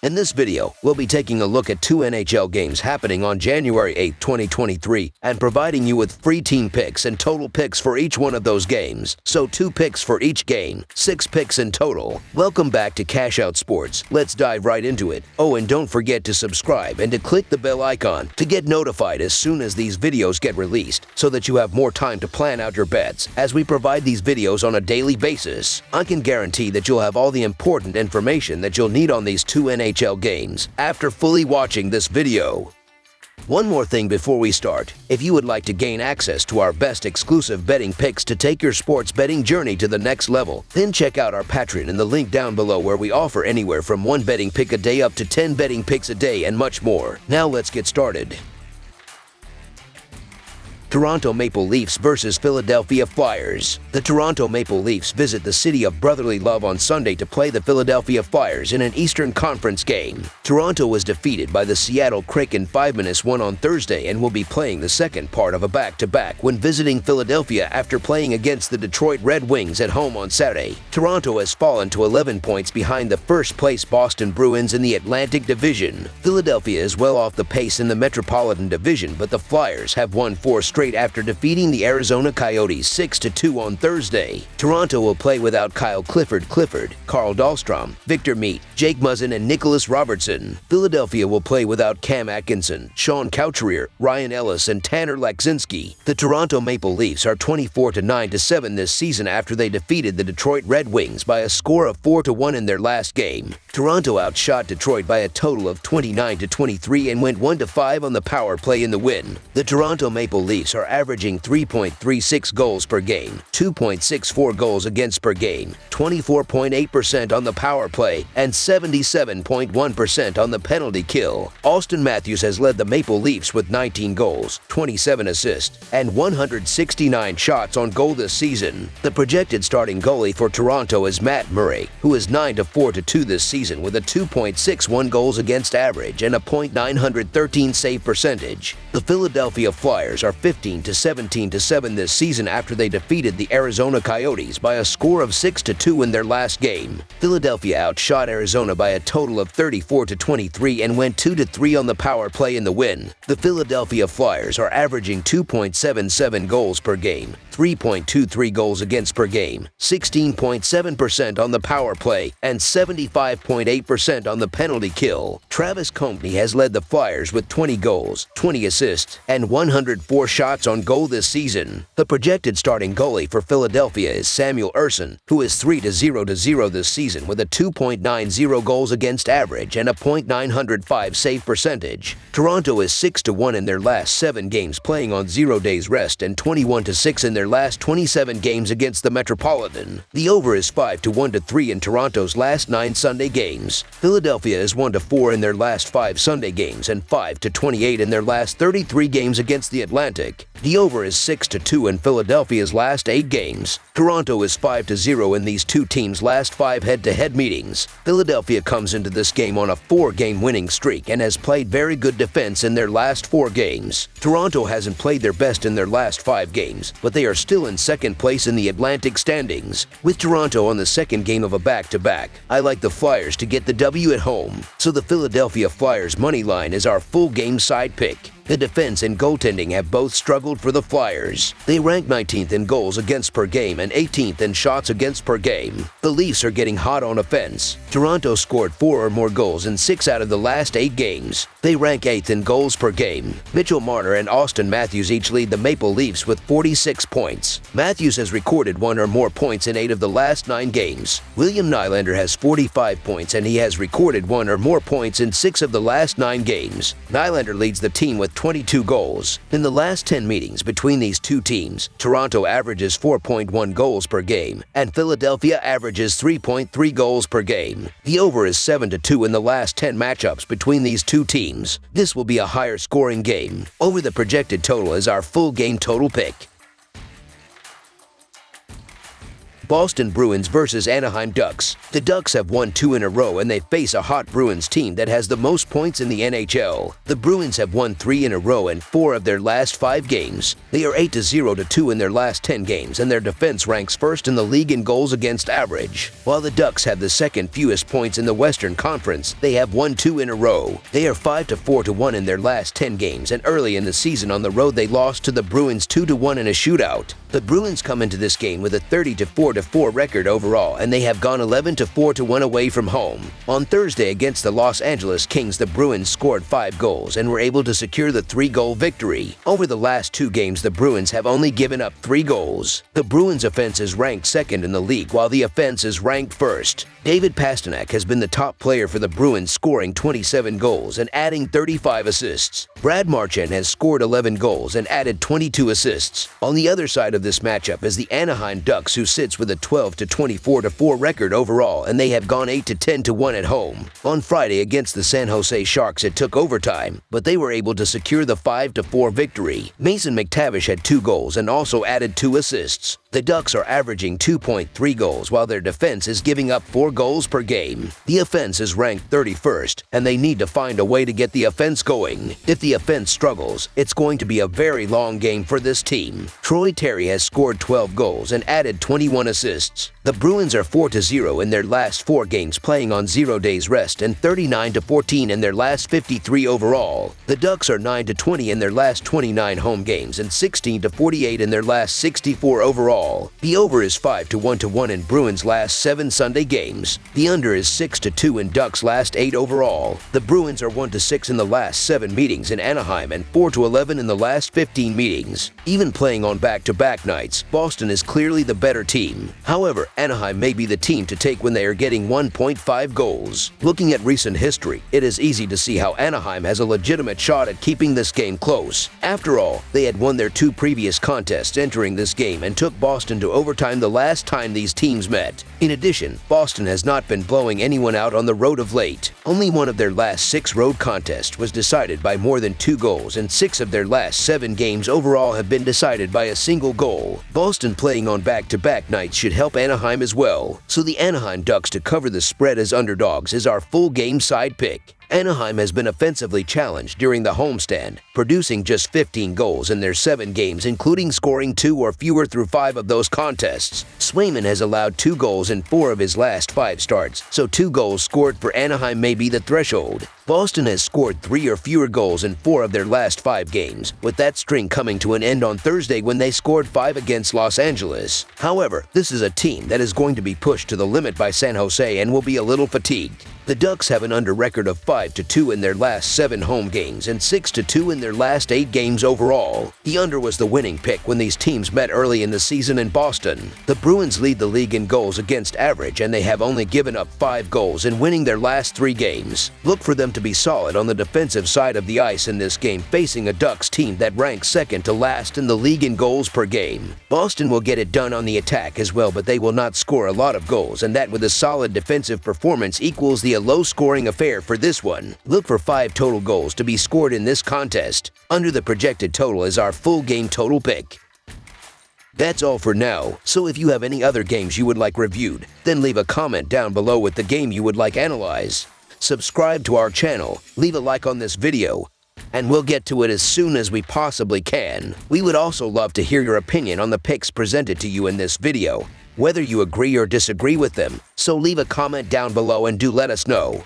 In this video, we'll be taking a look at two NHL games happening on January 8, 2023, and providing you with free team picks and total picks for each one of those games. So 2 picks for each game, 6 picks in total. Welcome back to Cash Out Sports. Let's dive right into it. Oh, and don't forget to subscribe and to click the bell icon to get notified as soon as these videos get released, so that you have more time to plan out your bets as we provide these videos on a daily basis. I can guarantee that you'll have all the important information that you'll need on these two NHL games after fully watching this video. One more thing before we start. If you would like to gain access to our best exclusive betting picks to take your sports betting journey to the next level, then check out our Patreon in the link down below, where we offer anywhere from 1 betting pick a day up to 10 betting picks a day and much more. Now let's get started. Toronto Maple Leafs versus Philadelphia Flyers. The Toronto Maple Leafs visit the city of brotherly love on Sunday to play the Philadelphia Flyers in an Eastern Conference game. Toronto was defeated by the Seattle Kraken 5-1 on Thursday and will be playing the second part of a back-to-back when visiting Philadelphia after playing against the Detroit Red Wings at home on Saturday. Toronto has fallen to 11 points behind the first-place Boston Bruins in the Atlantic Division. Philadelphia is well off the pace in the Metropolitan Division, but the Flyers have won 4 straight after defeating the Arizona Coyotes 6-2 on Thursday. Toronto will play without Kyle Clifford, Carl Dahlstrom, Victor Meat, Jake Muzzin, and Nicholas Robertson. Philadelphia will play without Cam Atkinson, Sean Couturier, Ryan Ellis, and Tanner Laczynski. The Toronto Maple Leafs are 24-9-7 this season after they defeated the Detroit Red Wings by a score of 4-1 in their last game. Toronto outshot Detroit by a total of 29-23 and went 1-5 on the power play in the win. The Toronto Maple Leafs are averaging 3.36 goals per game, 2.64 goals against per game, 24.8% on the power play, and 77.1% on the penalty kill. Austin Matthews has led the Maple Leafs with 19 goals, 27 assists, and 169 shots on goal this season. The projected starting goalie for Toronto is Matt Murray, who is 9-4-2 this season with a 2.61 goals against average and a .913 save percentage. The Philadelphia Flyers are 15-17-7 this season after they defeated the Arizona Coyotes by a score of 6-2 in their last game. Philadelphia outshot Arizona by a total of 34-23 and went 2-3 on the power play in the win. The Philadelphia Flyers are averaging 2.77 goals per game, 3.23 goals against per game, 16.7% on the power play, and 75.8% on the penalty kill. Travis Konecny has led the Flyers with 20 goals, 20 assists, and 104 shots on goal this season. The projected starting goalie for Philadelphia is Samuel Ersson, who is 3-0 this season with a 2.90 goals against average and a .905 save percentage. Toronto is 6-1 in their last 7 games playing on 0 days rest and 21-6 in their last 27 games against the Metropolitan. The over is 5-1-3 in Toronto's last 9 Sunday games. Philadelphia is 1-4 in their last 5 Sunday games and 5-28 in their last 33 games against the Atlantic. The over is 6-2 in Philadelphia's last 8 games. Toronto is 5-0 in these two teams' last 5 head-to-head meetings. Philadelphia comes into this game on a 4-game winning streak and has played very good defense in their last 4 games. Toronto hasn't played their best in their last 5 games, but they are still in second place in the Atlantic standings. With Toronto on the second game of a back-to-back, I like the Flyers to get the W at home, so the Philadelphia Flyers money line is our full game side pick. The defense and goaltending have both struggled for the Flyers. They rank 19th in goals against per game and 18th in shots against per game. The Leafs are getting hot on offense. Toronto scored 4 or more goals in 6 out of the last 8 games. They rank 8th in goals per game. Mitchell Marner and Austin Matthews each lead the Maple Leafs with 46 points. Matthews has recorded 1 or more points in 8 of the last 9 games. William Nylander has 45 points and he has recorded 1 or more points in 6 of the last 9 games. Nylander leads the team with 22 goals. In the last 10 meetings between these two teams, Toronto averages 4.1 goals per game, and Philadelphia averages 3.3 goals per game. The over is 7-2 in the last 10 matchups between these two teams. This will be a higher scoring game. Over the projected total is our full game total pick. Boston Bruins versus Anaheim Ducks. The Ducks have won 2 in a row and they face a hot Bruins team that has the most points in the NHL. The Bruins have won 3 in a row in 4 of their last 5 games. They are 8-0-2 in their last 10 games and their defense ranks first in the league in goals against average. While the Ducks have the second fewest points in the Western Conference, they have won 2 in a row. They are 5-4-1 in their last 10 games, and early in the season on the road they lost to the Bruins 2-1 in a shootout. The Bruins come into this game with a 30-4 record overall, and they have gone 11-4 away from home. On Thursday against the Los Angeles Kings, the Bruins scored 5 goals and were able to secure the 3-goal victory. Over the last 2 games, the Bruins have only given up 3 goals. The Bruins offense is ranked second in the league, while the offense is ranked first. David Pastrnak has been the top player for the Bruins, scoring 27 goals and adding 35 assists. Brad Marchand has scored 11 goals and added 22 assists. On the other side of this matchup is the Anaheim Ducks, who sits with a 12-24 record overall, and they have gone 8-10 at home. On Friday against the San Jose Sharks, it took overtime, but they were able to secure the 5-4 victory. Mason McTavish had 2 goals and also added 2 assists. The Ducks are averaging 2.3 goals, while their defense is giving up 4 goals per game. The offense is ranked 31st, and they need to find a way to get the offense going. If the offense struggles, it's going to be a very long game for this team. Troy Terry has scored 12 goals and added 21 assists. The Bruins are 4-0 in their last 4 games, playing on 0 days rest, and 39-14 in their last 53 overall. The Ducks are 9-20 in their last 29 home games and 16-48 in their last 64 overall. The over is 5-1 in Bruins' last 7 Sunday games. The under is 6-2 in Ducks' last 8 overall. The Bruins are 1-6 in the last 7 meetings in Anaheim and 4-11 in the last 15 meetings. Even playing on back-to-back nights, Boston is clearly the better team. However, Anaheim may be the team to take when they are getting 1.5 goals. Looking at recent history, it is easy to see how Anaheim has a legitimate shot at keeping this game close. After all, they had won their 2 previous contests entering this game and took Boston to overtime the last time these teams met. In addition, Boston has not been blowing anyone out on the road of late. Only one of their last 6 road contests was decided by more than 2 goals, and 6 of their last 7 games overall have been decided by a single goal. Boston playing on back-to-back nights should help Anaheim as well, so the Anaheim Ducks to cover the spread as underdogs is our full game side pick. Anaheim has been offensively challenged during the homestand, producing just 15 goals in their 7 games, including scoring 2 or fewer through 5 of those contests. Swayman has allowed 2 goals in 4 of his last 5 starts, so 2 goals scored for Anaheim may be the threshold. Boston has scored 3 or fewer goals in 4 of their last 5 games, with that string coming to an end on Thursday when they scored 5 against Los Angeles. However, this is a team that is going to be pushed to the limit by San Jose and will be a little fatigued. The Ducks have an under record of 5-2 in their last 7 home games and 6-2 in their last 8 games overall. The under was the winning pick when these teams met early in the season in Boston. The Bruins lead the league in goals against average, and they have only given up 5 goals in winning their last 3 games. Look for them to be solid on the defensive side of the ice in this game, facing a Ducks team that ranks second to last in the league in goals per game. Boston will get it done on the attack as well, but they will not score a lot of goals, and that with a solid defensive performance equals the low-scoring affair for this one. Look for 5 total goals to be scored in this contest. Under the projected total is our full game total pick. That's all for now, so if you have any other games you would like reviewed, then leave a comment down below with the game you would like analyzed. Subscribe to our channel, leave a like on this video, and we'll get to it as soon as we possibly can. We would also love to hear your opinion on the picks presented to you in this video, whether you agree or disagree with them, so leave a comment down below and do let us know.